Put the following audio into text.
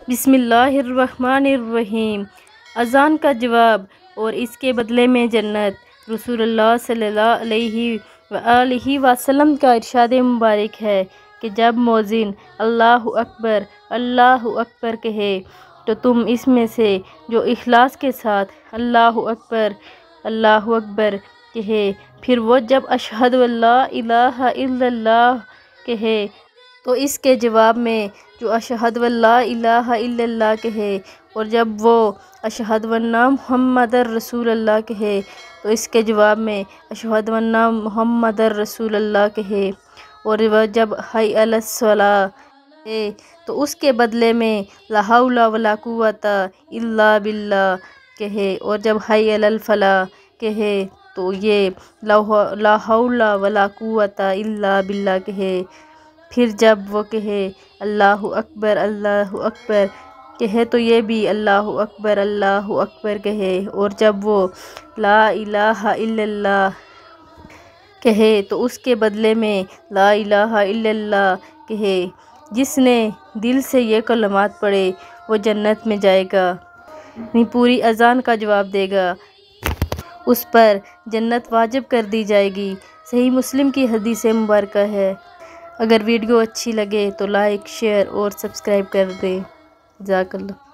बिस्मिल्लाहिर्रहमानिर्रहीम। अज़ान का जवाब और इसके बदले में जन्नत। रसूलुल्लाह सल्लल्लाहु अलैहि वसल्लम का इरशाद मुबारक है कि जब मौज़िन अल्लाहु अकबर कहे तो तुम इसमें से जो इखलास के साथ अल्लाहु अकबर कहे, फिर वो जब अशहदु अल्ला इलाहा इल्लल्लाह कहे तो इसके जवाब में जो अशहदु अल्ला इलाहा इल्लल्लाह कहे, और जब वो अशहदु अन्ना मुहम्मदर रसूलुल्लाह कहे तो इसके जवाब में अशहदु अन्ना मुहम्मदर रसूलुल्लाह कहे, और वह जब हय अलस सलाह कहे तो उसके बदले में ला हौला वला कुव्वता इल्ला बिल्लाह कहे, और जब हय अलल फलाह कहे तो ये ला हौला वला कुव्वता इल्ला बिल्लाह कहे। फिर जब वो कहे अल्लाहु अकबर कहे तो ये भी अल्लाहु अकबर कहे, और जब वो ला इलाहा इल्लल्लाह कहे तो उसके बदले में ला इलाहा इल्लल्लाह कहे। जिसने दिल से ये कलमात पढ़े वो जन्नत में जाएगा, पूरी अज़ान का जवाब देगा, उस पर जन्नत वाजिब कर दी जाएगी। सही मुस्लिम की हदीस मुबारक है। अगर वीडियो अच्छी लगे तो लाइक, शेयर और सब्सक्राइब कर दें। जज़ाकल्लाह।